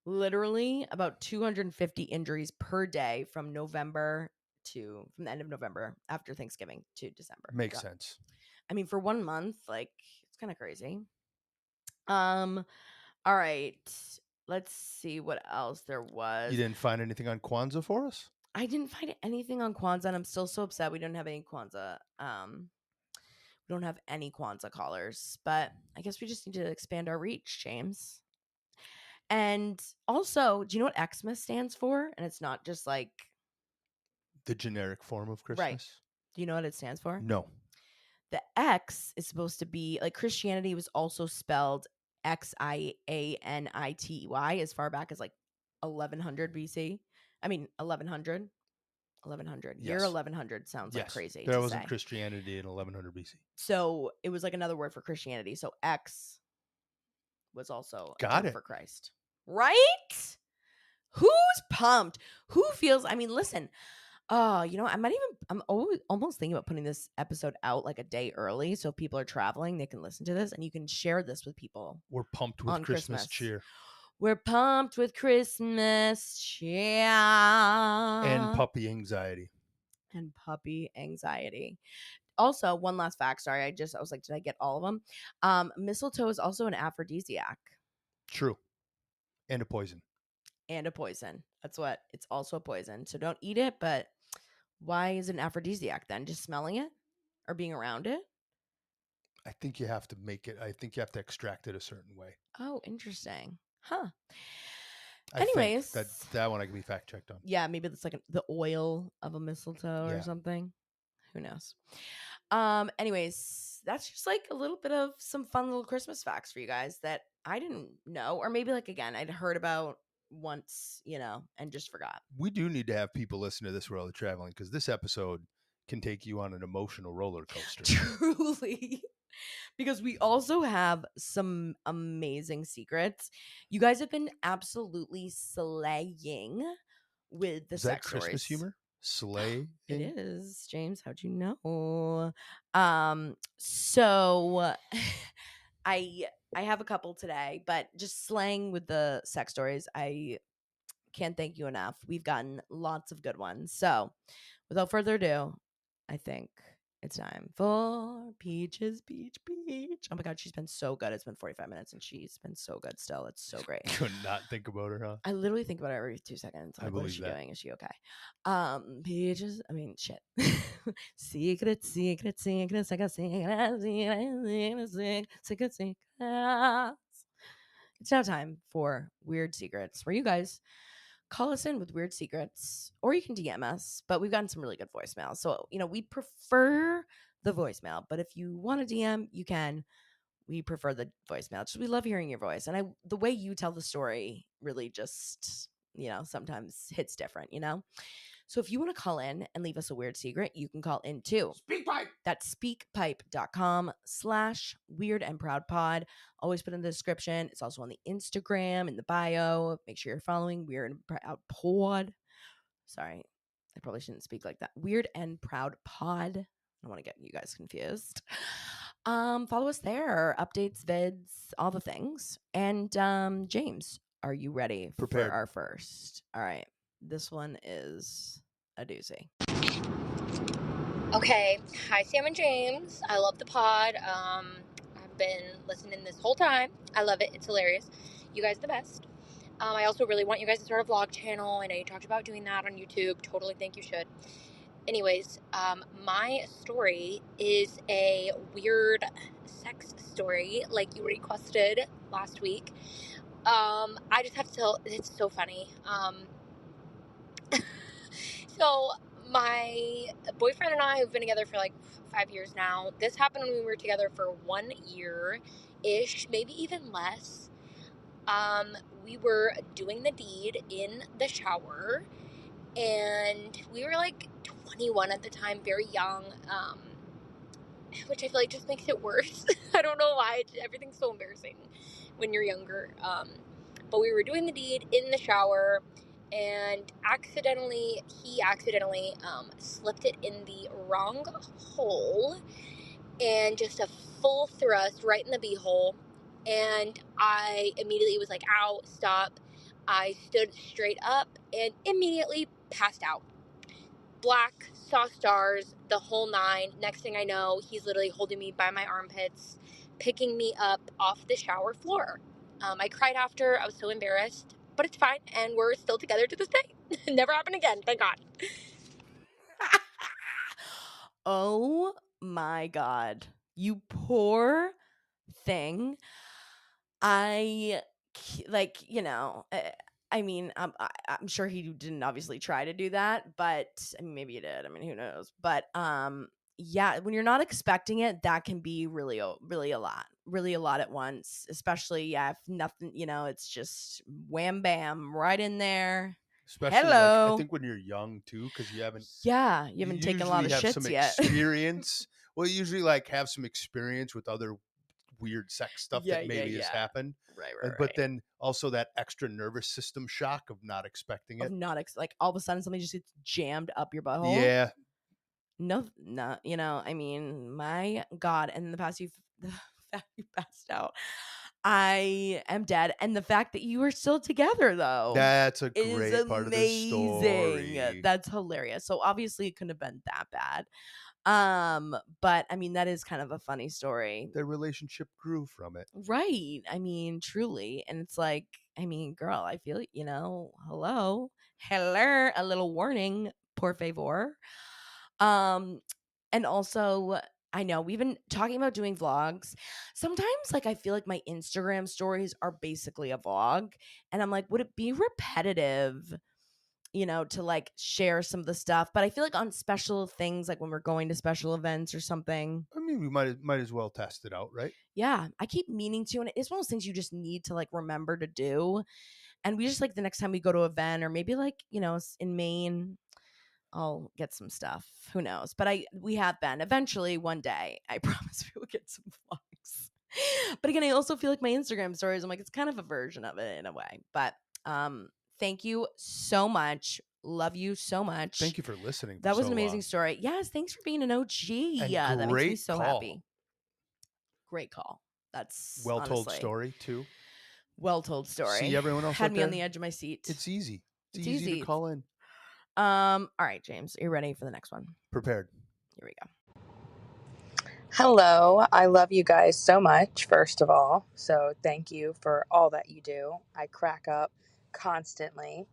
literally about 250 injuries per day from from the end of November after Thanksgiving to December. makes Yeah. sense. I mean, for 1 month, like it's kind of crazy. Um, all right. Let's see what else there You was. didn't find anything on Kwanzaa for us? I didn't find anything on Kwanzaa, and I'm still so upset we don't have any Kwanzaa. We don't have any Kwanzaa callers, but I guess we just need to expand our reach, James. And also, do you know what Xmas stands for? And it's not just like, The generic form of right. Christmas? Do you know what it stands for? No. The X is supposed to be like Christianity was also spelled Xianity as far back as like 1100 BC. I mean, 1100. 1100. Year Yes. 1100 sounds like Yes. crazy There to wasn't say. Christianity in 1100 BC. So it was like another word for Christianity. So X was also a Got term it. for Christ. Right? Who's pumped? Who feels, I mean, listen, oh, I'm almost thinking about putting this episode out like a day early. So if people are traveling, they can listen to this and you can share this with people We're pumped with on Christmas Christmas. cheer. We're pumped with Christmas cheer And puppy anxiety. and puppy anxiety. Also, one last fact. Sorry, I was like, did I get all of them? Mistletoe is also an aphrodisiac True. And a poison. and a poison. That's what it's also a poison. So don't eat it. But why is it an aphrodisiac then? Just smelling it or being around it? I think you have to make it, I think you have to extract it a certain way. Oh, interesting. Huh. I think Anyways, that one I can be fact checked on. yeah, maybe it's like the oil of a mistletoe or Yeah. something. Who knows? Anyways, that's just like a little bit of some fun little Christmas facts for you guys that I didn't know, or maybe like again, I'd heard about once, and just forgot. We do need to have people listen to this while they're traveling because this episode can take you on an emotional roller coaster. Truly. Because we also have some amazing secrets. You guys have been absolutely slaying with the Is that sex Christmas stories. humor? Slaying? It is, James. How'd you know? So I have a couple today, but just slaying with the sex stories. I can't thank you enough. We've gotten lots of good ones. So without further ado, I think it's time for Peaches, Peach. Oh my God, she's been so good. It's been 45 minutes and she's been so good still. It's so great. Could not think about her, huh? I literally think about it every 2 seconds. I'm I like, what is believe she that. doing? Is she okay? Peaches, I mean, shit. Secret, secret, secret, secret, secret, secret. It's now time for Weird Secrets, where you guys call us in with weird secrets, or you can DM us. But we've gotten some really good voicemails. So, we prefer the voicemail. But if you want to DM, you can. we prefer the voicemail. Just we love hearing your voice, and the way you tell the story really just sometimes hits different. So if you want to call in and leave us a weird secret, you can call in too. SpeakPipe. That's speakpipe.com/weird and proud pod. Always put in the description. It's also on the Instagram in the bio. Make sure you're following Weird and Proud Pod. Sorry, I probably shouldn't speak like that. Weird and Proud Pod. I don't want to get you guys confused. Follow us there. Updates, vids, all the things. And James, are you ready for Prepared. our first? All right. This one is a doozy. Okay. Hi, Sam and James. I love the pod. I've been listening this whole time. I love it. It's hilarious. You guys are the best. I also really want you guys to start a vlog channel. I know you talked about doing that on YouTube. Totally think you should. Anyways, my story is a weird sex story like you requested last week. I just have to tell, it's so funny. So my boyfriend and I have been together for like 5 years now. This happened when we were together for 1 year-ish, maybe even less. We were doing the deed in the shower, and we were like 21 at the time, very young, which I feel like just makes it worse. I don't know why. Everything's so embarrassing when you're younger. But we were doing the deed in the shower, and he accidentally slipped it in the wrong hole, and just a full thrust right in the beehole. And I immediately was like, ow, stop. I stood straight up and immediately passed out. Black, saw stars, the whole nine. Next thing I know, he's literally holding me by my armpits, picking me up off the shower floor. I cried after. I was so embarrassed, but it's fine, and we're still together to this day. Never happened again, thank God. Oh my God. You poor thing. I like, I mean, I'm sure he didn't obviously try to do that, but I mean, maybe he did. I mean, who knows? But yeah, when you're not expecting it, that can be really really a lot at once, especially if nothing, it's just wham bam right in there. Especially like I Hello. think when you're young too, because Yeah, you you haven't taken a lot usually of have some shits yet. experience. Well, you usually like have some experience with other weird sex stuff Yeah, that yeah, maybe has yeah. happened. Right, And right, but right. then also that extra nervous system shock of not expecting Of it. not like all of a sudden something just gets jammed up your butthole. Yeah, No, no, I mean, my God. And the the fact you passed out, I am dead. And the fact that you are still together, though, that's a is great part of the amazing. story. That's hilarious. So obviously it couldn't have been that bad. But I mean, that is kind of a funny story. Their relationship grew from it. Right. I mean, truly. And it's like, I mean, girl, I feel, hello, a little warning, por favor. Um, and also, I know we've been talking about doing vlogs. Sometimes, like, I feel like my Instagram stories are basically a vlog. And I'm like, would it be repetitive, to like share some of the stuff? But I feel like on special things, like when we're going to special events or something, I mean, we might as well test it out, right? yeah, I keep meaning to. And it's one of those things you just need to like remember to do. And we just like the next time we go to an event or maybe like, in Maine, I'll get some stuff. Who knows? But we have been eventually one day. I promise we will get some vlogs. But again, I also feel like my Instagram stories, I'm like, it's kind of a version of it in a way. But thank you so much. Love you so much. Thank you for listening for That was so an amazing long. story. Yes, thanks for being an OG. And Yeah, that makes me great so call. happy. Great call. That's Well told honestly story too. well told See story. everyone else Had out me on the there? edge of my seat. It's easy. It's It's easy to easy. call in. All right, James, are you ready for the next one? Prepared. Here we go. Hello, I love you guys so much, first of all. So, thank you for all that you do. I crack up constantly,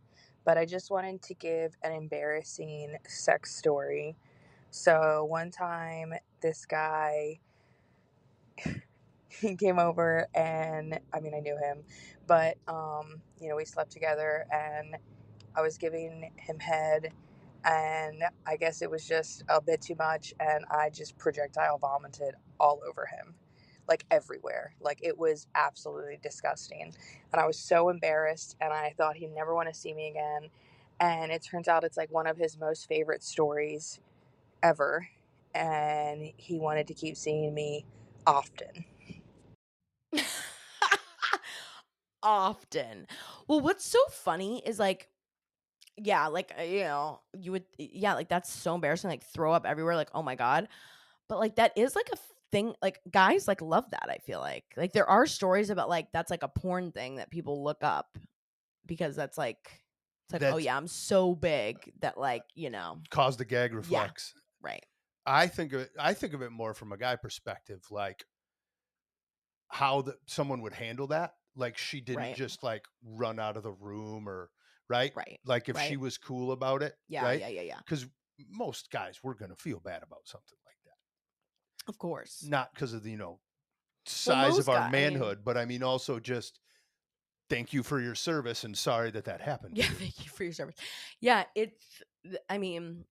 but I just wanted to give an embarrassing sex story. So, one time, this guy he came over, and I mean, I knew him, but we slept together, and I was giving him head, and I guess it was just a bit too much, and I just projectile vomited all over him. like everywhere. Like it was absolutely disgusting. And I was so embarrassed and I thought he'd never want to see me again. And it turns out it's like one of his most favorite stories ever. And he wanted to keep seeing me often. Often. Well, what's so funny is like, yeah, like you would, yeah, like that's so embarrassing, like throw up everywhere, like oh my god. But like that is like a thing, like guys like love that. I feel like there are stories about like that's like a porn thing that people look up because that's like it's like oh That's yeah, I'm so big that like caused the gag yeah, reflex. right, I think of it more from a guy perspective, like how someone would handle that. Like she didn't right, just like run out of the room or right. right, Like if she right, was cool about it, yeah, right? yeah, yeah, yeah, Because most guys were gonna feel bad about something like that, of course. not because of the Well, size of most our guys, I mean, manhood, but I mean also just thank you for your service and sorry that happened to yeah, you. thank you for your service. Yeah, I mean,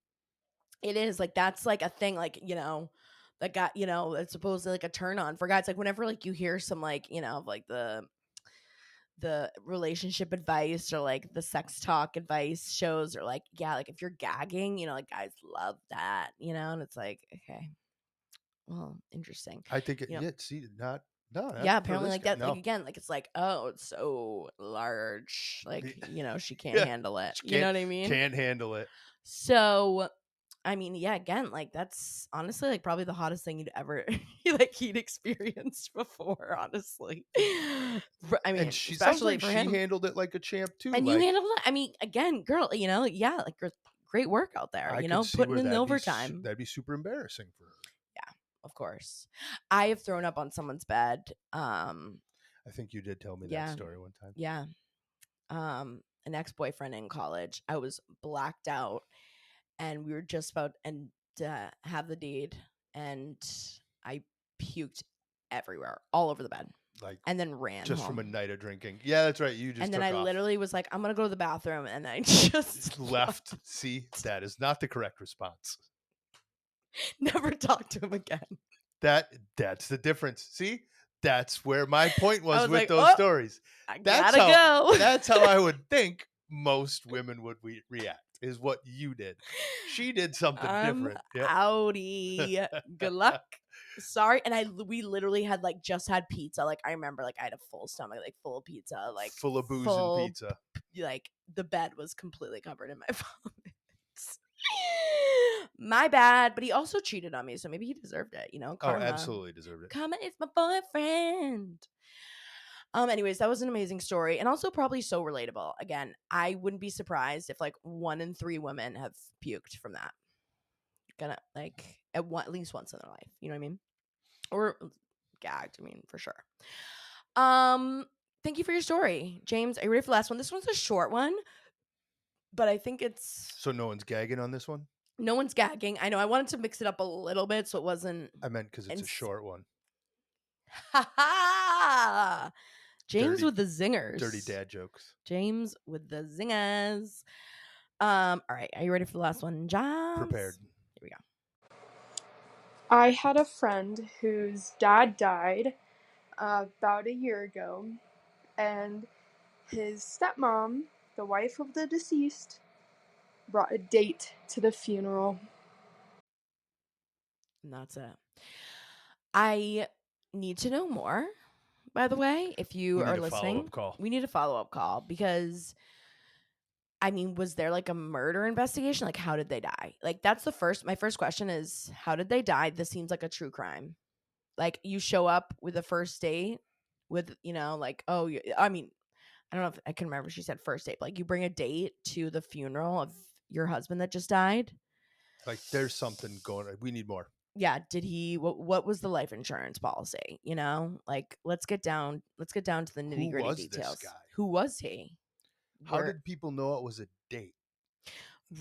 it is like that's like a thing, like that got it's supposedly like a turn on for guys. Like whenever like you hear some like of like the relationship advice or like the sex talk advice shows or like yeah, like if you're gagging, like guys love that, and it's like okay, well, interesting, I think it. you know. Yeah. See, not no, not Yeah, for apparently this like guy. that, like No. again, like it's like oh, it's so large, like The- she can't yeah. handle it. She You know what I mean? can't handle it. So I mean, yeah, again, like that's honestly like probably the hottest thing you'd ever like he'd experienced before, honestly. I And mean, she sounds especially like for she him. handled it like a champ too. And you Like handled it. I mean, again, girl, yeah, like great work out there, I could see putting where in the overtime. that'd be super embarrassing for her. Yeah, of course. I have thrown up on someone's bed. I think you did tell me that Yeah, story one time. yeah. An ex-boyfriend in college. I was blacked out and we were just about and have the deed and I puked everywhere, all over the bed, Like and then ran just from a home. night of drinking. Yeah, that's right. You just And then took I off. literally was like, I'm gonna go to the bathroom, and I just Left. See, that is not the correct response. never talked to him again. That's the difference. See? That's where my point I was was with like, those oh, stories. I That's gotta go. that's how I would think most women would react is what you did. She did something I'm different. Yeah. outie. Good luck. Sorry. And we literally had like just had pizza. Like I remember like I had a full stomach, like full of pizza, like Full of booze and full, pizza. like the bed was completely covered in my vomits. My bad. But he also cheated on me, so maybe he deserved it, Oh, karma. absolutely deserved it. Karma is my boyfriend. Anyways, that was an amazing story and also probably so relatable. Again, I wouldn't be surprised if like 1 in 3 women have puked from that. Gonna like at least once in their life, you know what I mean? Or gagged, I mean, for sure. Thank you for your story, James. Are you ready for the last one? This one's a short one, but I think it's So no one's gagging on this one? no one's gagging. I know I wanted to mix it up a little bit so it wasn't. I meant because it's a short one. Ha ha! James Dirty, with the zingers. dirty dad jokes. James with the zingers. All right, are you ready for the last one, James? Prepared. Here we go. I had a friend whose dad died about a year ago, and his stepmom, the wife of the deceased, brought a date to the funeral. And that's it. I need to know more, by the way, if you We need are a listening. follow-up call. We need a follow-up call because I mean, was there like a murder investigation? Like how did they die? Like that's my first question is how did they die? This seems like a true crime. Like you show up with a first date with, like, oh, I mean, I don't know if I can remember if she said first date, but like you bring a date to the funeral of your husband that just died. Like there's something going on. We need more. Yeah, did he what was the life insurance policy, Like let's get down to the nitty-gritty was this details. guy? Who was he? How did people know it was a date?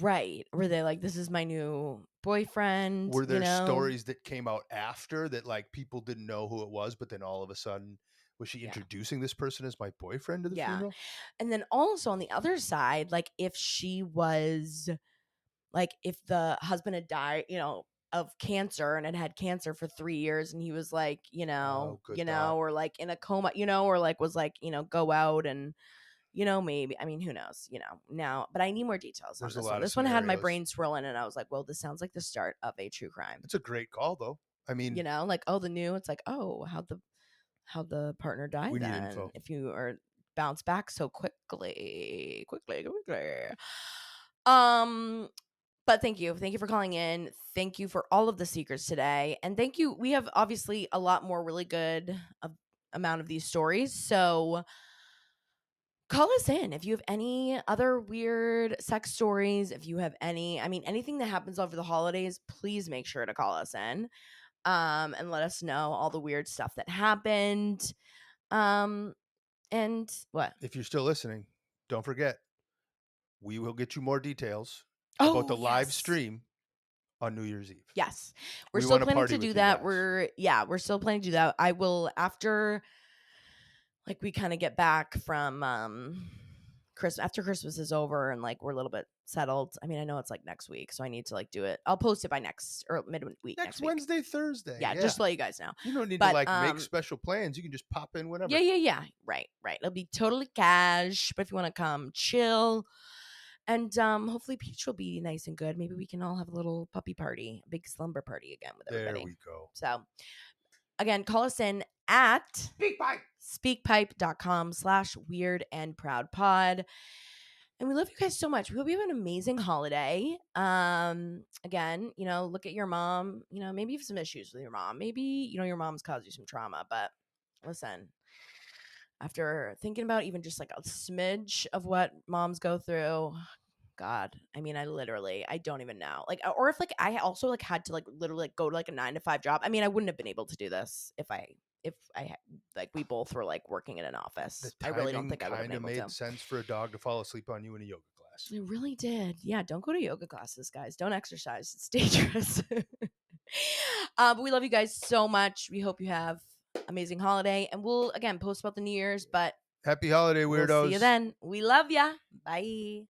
Right. Were they like, this is my new boyfriend? Were there stories that came out after that like people didn't know who it was, but then all of a sudden was she Yeah. introducing this person as my boyfriend to the Yeah. funeral? And then also on the other side, like if she was like if the husband had died, of cancer and had cancer for 3 years, and he was like, Oh, good thought. or like in a coma, or like was like, go out and maybe, I mean, who knows, now, but I need more details on There's a this lot one. of This one had my scenarios. brain swirling, and I was like, well, this sounds like the start of a true crime. It's a great call, though. I mean, Like, it's like, how the partner died we need then, info. if you are bounce back so quickly. But thank you for calling in. Thank you for all of the secrets today, and thank you. We have obviously a lot more really good amount of these stories, so call us in if you have any other weird sex stories. If you have anything that happens over the holidays, please make sure to call us in, and let us know all the weird stuff that happened. And what? If you're still listening, don't forget, we will get you more details Oh, about the live yes. stream on New Year's Eve. Yes. We're We still wanna planning party to with do you that. guys. We're still planning to do that. I will, after like we kind of get back from Christmas, after Christmas is over and like we're a little bit settled. I mean, I know it's like next week, so I need to like do it. I'll post it by midweek next week. Wednesday, Thursday. Yeah, just to let you guys know. You don't need to But like make special plans. You can just pop in whenever. yeah. Right. It'll be totally cash, but if you want to come chill, and hopefully Peach will be nice and good. Maybe we can all have a little puppy party, a big slumber party again with everybody. There we go. So again, call us in at speakpipe.com/weirdandproudpod. And we love you guys so much. We hope you have an amazing holiday. Again, look at your mom. Maybe you have some issues with your mom. Maybe, your mom's caused you some trauma. But listen, after thinking about even just like a smidge of what moms go through, God, I mean, I don't even know. Like, or if like I also like had to like literally like go to like a 9-to-5 job. I mean, I wouldn't have been able to do this if like we both were like working in an office. I really don't think I would have been able to. Made sense for a dog to fall asleep on you in a yoga class. It really did. Yeah, don't go to yoga classes, guys. Don't exercise. It's dangerous. But we love you guys so much. We hope you have amazing holiday, and we'll again post about the New Year's. But happy holiday, weirdos. We'll see you then. We love ya. Bye.